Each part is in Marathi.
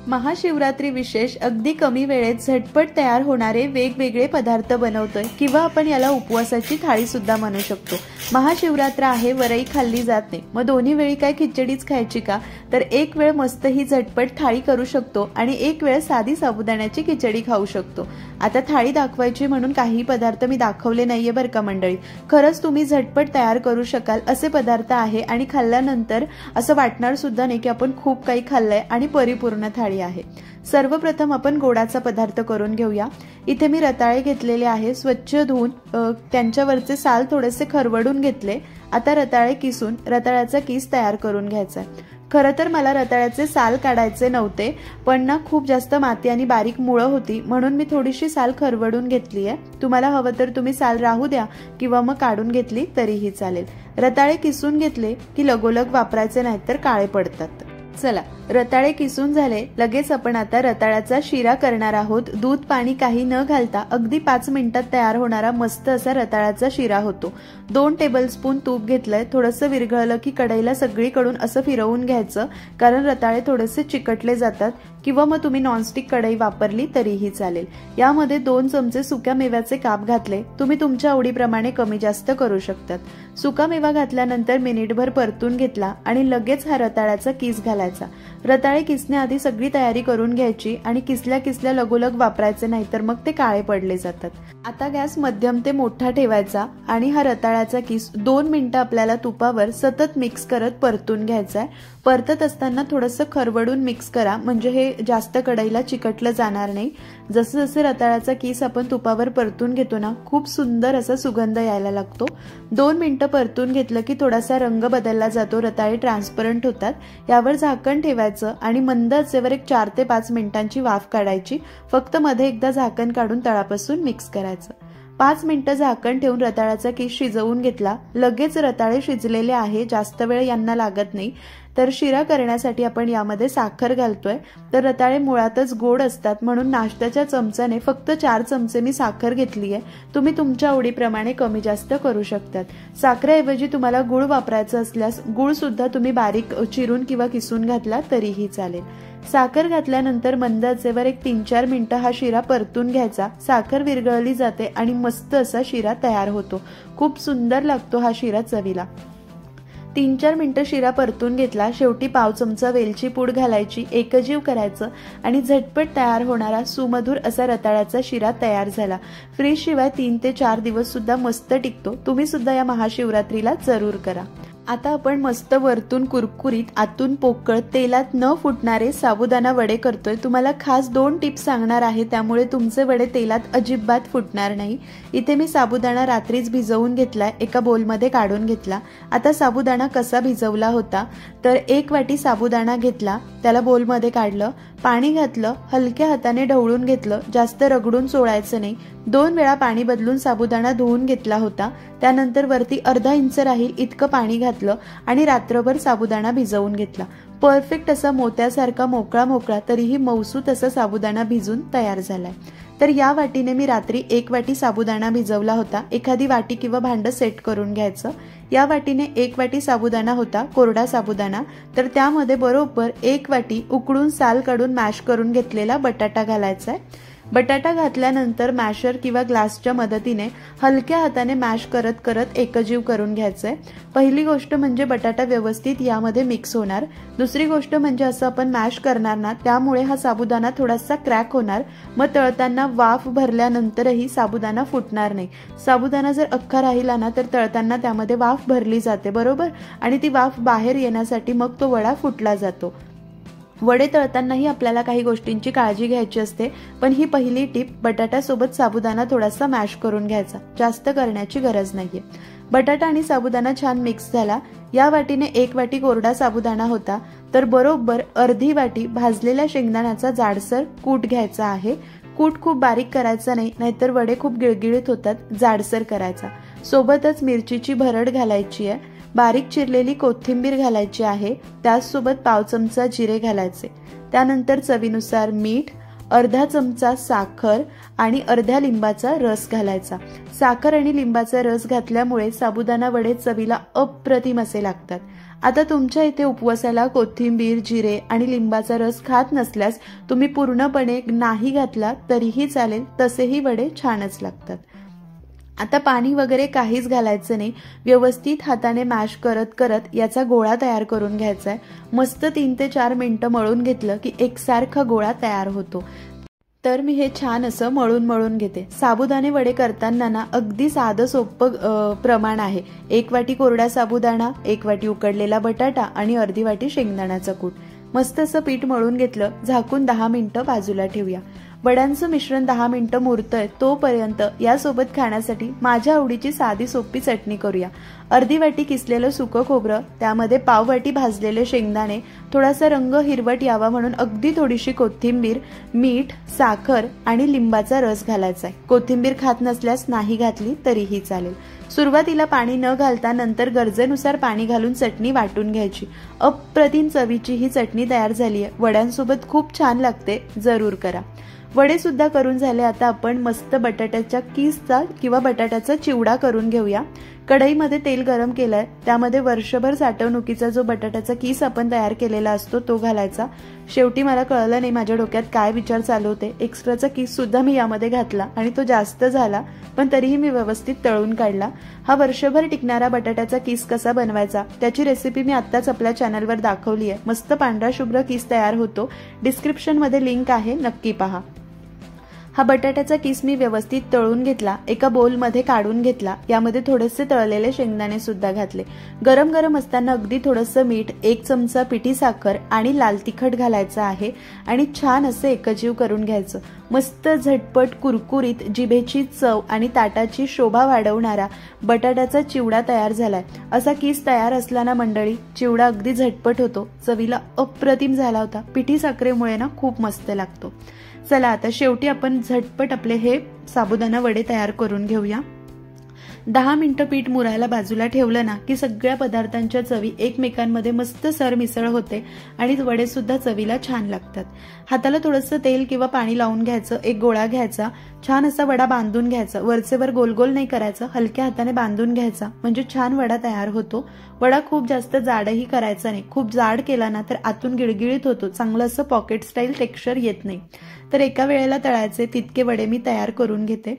महाशिवरात्री विशेष अगदी कमी वेळेत झटपट तयार होणारे वेगवेगळे पदार्थ बनवतोय किंवा आपण याला उपवासाची थाळी सुद्धा म्हणू शकतो। महाशिवरात्र आहे, वरई खाल्ली जात नाही, मग दोन्ही वेळी काय खिचडीच खायची का? तर एक वेळ मस्त ही झटपट थाळी करू शकतो आणि एक वेळ साधी साबुदाण्याची खिचडी खाऊ शकतो। आता थाळी दाखवायची म्हणून काही पदार्थ मी दाखवले नाहीये बरं का मंडळी, खरंच तुम्ही झटपट तयार करू शकाल असे पदार्थ आहे आणि खाल्ल्यानंतर असं वाटणार सुद्धा नाही की आपण खूप काही खाल्लंय आणि परिपूर्ण थाळी आहे। सर्वप्रथम आपण गोडाचा पदार्थ करून घेऊया। इथे मी रताळे घेतलेले आहे, स्वच्छ धुवून त्यांच्यावरचे साल थोडेसे खरवडून घेतले। आता रताळे किसून रताळ्याचा किस तयार करून घ्यायचा आहे। खरं तर मला रताळ्याचे साल काढायचे नव्हते, पण ना खूप जास्त माती आणि बारीक मुळं होती म्हणून मी थोडीशी साल खरवडून घेतली आहे। तुम्हाला हवं तर तुम्ही साल राहू द्या किंवा मग काढून घेतली तरीही चालेल। रताळे किसून घेतले की लगोलग वापरायचे नाहीत तर काळे पडतात। चला, रताळे किसून झाले, लगेच आपण आता रताळ्याचा शिरा करणार आहोत। दूध पाणी काही न घालता अगदी 5 मिनिटात तयार होणारा मस्त असा रताळ्याचा शिरा होतो। 2 टेबलस्पून तूप घेतलंय, थोडंसं विरघळलं की कढईला सगळीकडून असं फिरवून घ्यायचं, कारण रताळे थोडेसे चिकटले जातात, किंवा मग तुम्ही नॉनस्टिक कढई वापरली तरीही चालेल। यामध्ये 2 चमचे सुक्या मेव्याचे काप घातले, तुम्ही तुमच्या आवडीप्रमाणे कमी जास्त करू शकतात। सुका मेवा घातल्यानंतर मिनिटभर परतून घेतला आणि लगेच हा रताळ्याचा किस घालायचा। रताळे किसण्याआधी सगळी तयारी करून घ्यायची आणि किसल्या किसल्या लगोलग वापरायचे नाही तर मग ते काळे पडले जातात। आता गॅस मध्यम ते मोठा ठेवायचा आणि हा रताळ्याचा किस 2 मिनिटं आपल्याला तुपावर सतत मिक्स करत परतून घ्यायचा आहे। परतत असताना थोडंसं खरवडून मिक्स करा, म्हणजे हे जास्त कढईला चिकटलं जाणार नाही। जसं जसं रताळ्याचा किस आपण तुपावर परतून घेतो ना, खूप सुंदर असा सुगंध यायला लागतो। 2 मिनिटं परतून घेतलं की थोडासा रंग बदलला जातो, रताळे ट्रान्सपरंट होतात। यावर झाकण ठेवायचं आणि मंद आचेवर एक 4 ते 5 मिनिटांची वाफ काढायची। फक्त मध्ये एकदा झाकण काढून तळापासून मिक्स करायचं। 5 मिनिटं झाकण ठेवून रताळ्याचा किस शिजवून घेतला। लगेच रताळे शिजलेले आहे, जास्त वेळ यांना लागत नाही। तर शिरा करण्यासाठी आपण यामध्ये साखर घालतोय, तर रताळे मुळातच गोड असतात म्हणून नाश्त्याच्या चमच्याने फक्त 4 चमचे मी साखर घेतली आहे। तुम्ही तुमच्या आवडीप्रमाणे कमी जास्त करू शकतात। साखरेऐवजी तुम्हाला गुळ वापरायचा असल्यास गुळ सुद्धा तुम्ही बारीक चिरून किंवा किसून घातला तरीही चालेल। साखर घातल्यानंतर मंद आचेवर एक 3-4 मिनिटं हा शिरा परतून घ्यायचा। साखर विरघळली जाते आणि मस्त असा शिरा तयार होतो। खूप सुंदर लागतो हा शिरा चवीला। 3-4 मिनिटं शिरा परतून घेतला, शेवटी पाव चमचा वेलची पूड घालायची, एकजीव करायचं आणि झटपट तयार होणारा सुमधुर असा रताळ्याचा शिरा तयार झाला। फ्रीज शिवाय 3 ते 4 दिवस सुद्धा मस्त टिकतो। तुम्ही सुद्धा या महाशिवरात्रीला जरूर करा। आता आपण मस्त वरतून कुरकुरीत आतून पोकळ तेलात न फुटणारे साबुदाणा वडे करतोय। तुम्हाला खास 2 टिप्स सांगणार आहे, त्यामुळे तुमचे वडे तेलात अजिबात फुटणार नाही। इथे मी साबुदाणा रात्रीच भिजवून घेतलाय, एका बोलमध्ये काढून घेतला। आता साबुदाणा कसा भिजवला होता, तर 1 वाटी साबुदाणा घेतला, त्याला बोलमध्ये काढलं, पाणी घातलं, हलक्या हाताने ढवळून घेतलं, जास्त रगडून चोळायचं नाही। 2 वेळा पाणी बदलून साबुदाणा धुवून घेतला होता। त्यानंतर वरती अर्धा इंच राहील इतकं पाणी घातलं आणि रात्रभर साबुदाणा भिजवून घेतला। परफेक्ट असा मोत्यासारखा मोकळा मोकळा तरीही मऊसूत असा साबुदाणा भिजून तयार झालाय। तर या वाटीने मी रात्री 1 वाटी साबुदाणा भिजवला होता। एखादी वाटी किंवा भांडं सेट करून घ्यायचं। या वाटीने 1 वाटी साबुदाणा होता, कोरडा साबुदाणा, तर त्यामध्ये बरोबर 1 वाटी उकळून साल काढून मॅश करून घेतलेला बटाटा घालायचा आहे। बटाटा घातल्यानंतर मॅशर किंवा ग्लासच्या मदतीने हलक्या हाताने मॅश करत करत एकजीव करून घ्यायचंय। पहिली गोष्ट म्हणजे बटाटा व्यवस्थित यामध्ये मिक्स होणार। दुसरी गोष्ट म्हणजे असं आपण मॅश करणार ना, त्यामुळे हा साबुदाणा थोडासा क्रॅक होणार, मग तळताना वाफ भरल्यानंतरही साबुदाणा फुटणार नाही। साबुदाणा जर अख्खा राहिला ना तर तळताना त्यामध्ये वाफ भरली जाते बरोबर, आणि ती वाफ बाहेर येण्यासाठी मग तो वडा फुटला जातो। वडे तळतानाही आपल्याला काही गोष्टींची काळजी घ्यायची असते, पण ही पहिली टिप, बटाट्यासोबत साबुदाणा थोडासा मॅश करून घ्यायचा, जास्त करण्याची गरज नाहीये। बटाटा आणि साबुदाणा छान मिक्स झाला। या वाटीने 1 वाटी कोरडा साबुदाणा होता, तर बरोबर अर्धी वाटी भाजलेल्या शेंगदाण्याचा जाडसर कूट घ्यायचा आहे। कूट खूप बारीक करायचा नाही, नाहीतर वडे खूप गिळगिळीत होतात, जाडसर करायचा। सोबतच मिरचीची भरड घालायची आहे, बारीक चिरलेली कोथिंबीर घालायची आहे, त्याचसोबत पाव चमचा जिरे घालायचे। त्यानंतर चवीनुसार मीठ, अर्धा चमचा साखर आणि अर्ध्या लिंबाचा रस घालायचा। साखर आणि लिंबाचा रस घातल्यामुळे साबुदाणा वडे चवीला अप्रतिम असे लागतात। आता तुमच्या इथे उपवासाला कोथिंबीर, जिरे आणि लिंबाचा रस खात नसल्यास तुम्ही पूर्णपणे नाही घातला तरीही चालेल, तसेही वडे छानच लागतात। आता पाणी वगैरे काहीच घालायचं नाही, व्यवस्थित हाताने मॅश करत करत याचा गोळा तयार करून घ्यायचा आहे। मस्त 3 ते 4 मिनिटं मळून घेतलं की एकसारखा गोळा तयार होतो। तर मी हे छान असं मळून घेते। साबुदाणे वडे करताना ना अगदी साधं सोपं प्रमाण आहे। 1 वाटी कोरडा साबुदाणा, 1 वाटी उकडलेला बटाटा आणि अर्धी वाटी शेंगदाण्याचा कूट। मस्त असं पीठ मळून घेतलं, झाकून 10 मिनिटं बाजूला ठेवूया। वड्यांचं मिश्रण 10 मिनिटं मुरतंय तोपर्यंत यासोबत खाण्यासाठी माझ्या आवडीची साधी सोपी चटणी करूया। अर्धी वाटी किसलेलं सुकं खोबरं, त्यामध्ये पाव वाटी भाजलेले शेंगदाणे, थोडासा रंग हिरवट यावा म्हणून अगदी थोडीशी कोथिंबीर, मीठ, साखर आणि लिंबाचा रस घालायचा आहे। कोथिंबीर खात नसल्यास नाही घातली तरीही चालेल। सुरुवातीला पाणी न घालता नंतर गरजेनुसार पाणी घालून चटणी वाटून घ्यायची। अप्रतिम चवीची ही चटणी तयार झाली आहे। वड्यांसोबत खूप छान लागते, जरूर करा। वडे सुद्धा करून झाले। आता आपण मस्त बटाट्याच्या किसचा किंवा बटाट्याचा चिवडा करून घेऊया। कढईमध्ये तेल गरम केलंय, त्यामध्ये वर्षभर साठवणुकीचा जो बटाट्याचा किस आपण तयार केलेला असतो तो घालायचा। शेवटी मला कळलं नाही माझ्या डोक्यात काय विचार चालू होते, एक्स्ट्राचा किस सुद्धा मी यामध्ये घातला आणि तो जास्त झाला, पण तरीही मी व्यवस्थित तळून काढला। हा वर्षभर टिकणारा बटाट्याचा किस कसा बनवायचा त्याची रेसिपी मी आत्ताच आपल्या चॅनलवर दाखवली आहे। मस्त पांढरा शुभ्र किस तयार होतो, डिस्क्रिप्शनमध्ये लिंक आहे, नक्की पहा। हा बटाट्याचा किस मी व्यवस्थित तळून घेतला, एका बोलमध्ये काढून घेतला। यामध्ये थोडेसे तळलेले शेंगदाणे सुद्धा घातले। गरम गरम असताना अगदी थोडंसं मीठ, 1 चमचा पिठी साखर आणि लाल तिखट घालायचं आहे आणि छान असे एकजीव करून घ्यायचं। मस्त झटपट कुरकुरीत जिभेची चव आणि ताटाची शोभा वाढवणारा बटाट्याचा चिवडा तयार झालाय। असा किस तयार असला ना मंडळी, चिवडा अगदी झटपट होतो, चवीला अप्रतिम झाला होता। पिठी साखरेमुळे ना खूप मस्त लागतो। चला आता शेवटी आपण झटपट आपले हे साबुदाणा वडे तयार करून घेऊया। 10 मिनिटं पीठ मुरायला बाजूला ठेवलं ना की सगळ्या पदार्थांच्या चवी एकमेकांमध्ये मस्त सरमिसळ होते आणि वडे सुद्धा चवीला छान लागतात। हाताला थोडंसं तेल किंवा पाणी लावून घ्यायचं, एक गोळा घ्यायचा, छान असा वडा बांधून घ्यायचा। वरचेवर गोल गोल नाही करायचं, हलक्या हाताने बांधून घ्यायचा, म्हणजे छान वडा तयार होतो। वडा खूप जास्त जाडही करायचा नाही, खूप जाड केला ना तर आतून गिळगिळीत होतो, चांगलं असं पॉकेट स्टाईल टेक्स्चर येत नाही। तर एका वेळेला तळायचे तितके वडे मी तयार करून घेते।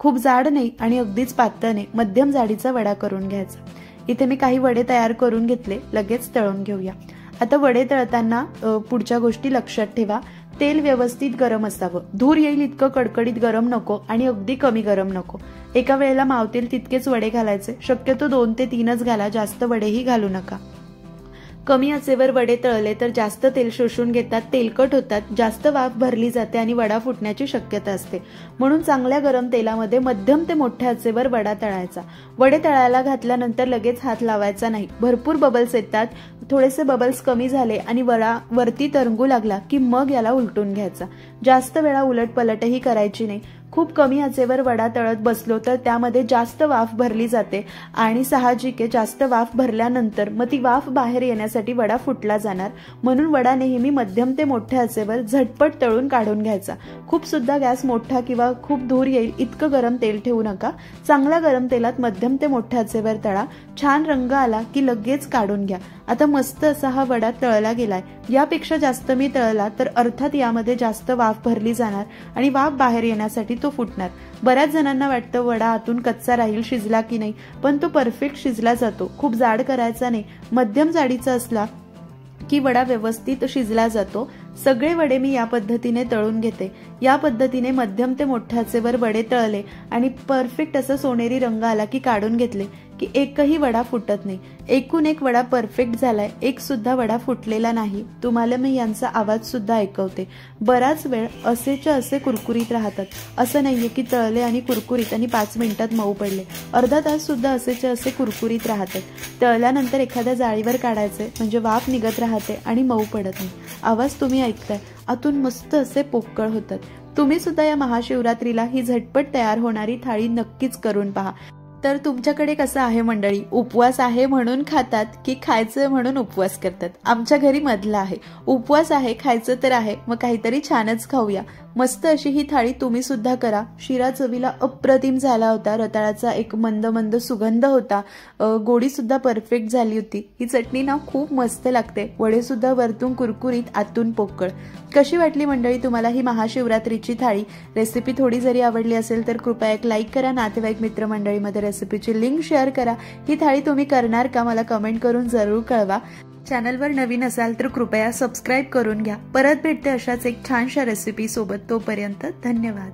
खूप जाड नाही आणि अगदीच पातळ नाही, मध्यम जाडीचा वडा करून घ्यायचा। इथे मी काही वडे तयार करून घेतले, लगेच तळून घेऊया। आता वडे तळताना पुढच्या गोष्टी लक्षात ठेवा। तेल व्यवस्थित गरम असावं, धूर येईल इतकं कडकडीत गरम नको आणि अगदी कमी गरम नको। एका वेळेला मावतील तितकेच वडे घालायचे, शक्यतो 2 ते 3च घाला, जास्त वडेही घालू नका। कमी आचेवर वडे तळले तर जास्त तेल शोषून घेतात, तेलकट होतात, जास्त वाफ भरली जाते आणि वडा फुटण्याची शक्यता असते। म्हणून चांगल्या गरम तेलामध्ये मध्यम ते मोठ्या आचेवर वडा तळायचा। वडे तळायला घातल्यानंतर लगेच हात लावायचा नाही, भरपूर बबल्स येतात। थोडेसे बबल्स कमी झाले आणि वडा वरती तरंगू लागला की मग याला उलटून घ्यायचा। जास्त वेळा उलटपलटही करायची नाही। खूप कमी आचेवर वडा तळत बसलो तर त्यामध्ये जास्त वाफ भरली जाते आणि साहजिक आहे जास्त वाफ भरल्यानंतर मग ती वाफ बाहेर येण्यासाठी वडा फुटला जाणार। म्हणून वडा नेहमी मध्यम ते मोठ्या आचेवर झटपट तळून काढून घ्यायचा। खूप सुद्धा गॅस मोठा किंवा खूप धूर येईल इतकं गरम तेल ठेवू नका, चांगल्या गरम तेलात मध्यम ते मोठ्या आचेवर तळा। छान रंग आला की लगेच काढून घ्या। आता मस्त असा हा वडा तळला गेलाय। यापेक्षा जास्त मी तळला तर अर्थात यामध्ये जास्त वाफ भरली जाणार आणि वाफ बाहेर येण्यासाठी तो फुटणार। बऱ्याच जणांना वाटतं वडा आतून कच्चा राहील, शिजला की नाही, पण तो परफेक्ट शिजला जातो। खूप जाड करायचा नाही, मध्यम जाडीचा असला की वडा व्यवस्थित शिजला जातो। सगळे वडे मी या पद्धतीने तळून घेते। या पद्धतीने मध्यम ते मोठ्या आचेवर वडे तळले आणि परफेक्ट असं सोनेरी रंग आला की काढून घेतले की एकही वडा फुटत नाही। एकूण एक वडा परफेक्ट झालाय, एक सुद्धा वडा फुटलेला नाही। तुम्हाला मी यांचा आवाज सुद्धा ऐकवते। बराच वेळ असेच्या असे कुरकुरीत राहतात, असं नाहीये की तळले आणि कुरकुरीत आणि 5 मिनिटात मऊ पडले। अर्धा तास सुद्धा असेच्या असे कुरकुरीत राहतात। तळल्यानंतर एखाद्या जाळीवर काढायचे, म्हणजे वाफ निघत राहते आणि मऊ पडत नाही। आवाज तुम्ही ऐकताय, आतून मस्त असे पोकळ होतात। तुम्ही सुद्धा या महाशिवरात्रीला ही झटपट तयार होणारी थाळी नक्कीच करून पहा। तर तुमच्याकडे कसं आहे मंडळी, उपवास आहे म्हणून खातात की खायचं म्हणून उपवास करतात? आमच्या घरी मधला आहे, उपवास आहे खायचं तर आहे, मग काहीतरी छानच खाऊया। मस्त अशी ही थाळी तुम्ही सुद्धा करा। शिरा चवीला अप्रतिम झाला होता, रताळाचा एक मंद मंद सुगंध होता, गोडी सुद्धा परफेक्ट झाली होती। ही चटणी ना खूप मस्त लागते, वडे सुद्धा वरतून कुरकुरीत आतून पोकळ। कशी वाटली मंडळी तुम्हाला ही महाशिवरात्रीची थाळी? रेसिपी थोडी जरी आवडली असेल तर कृपया एक लाईक करा, नातेवाईक मित्रमंडळीमध्ये रेसिपीची लिंक शेअर करा। ही थाळी तुम्ही करणार का मला कमेंट करून जरूर कळवा। चॅनलवर नवीन असाल तर कृपया सबस्क्राईब करून घ्या। परत भेटते अशाच एक छानशा रेसिपी सोबत, तोपर्यंत धन्यवाद।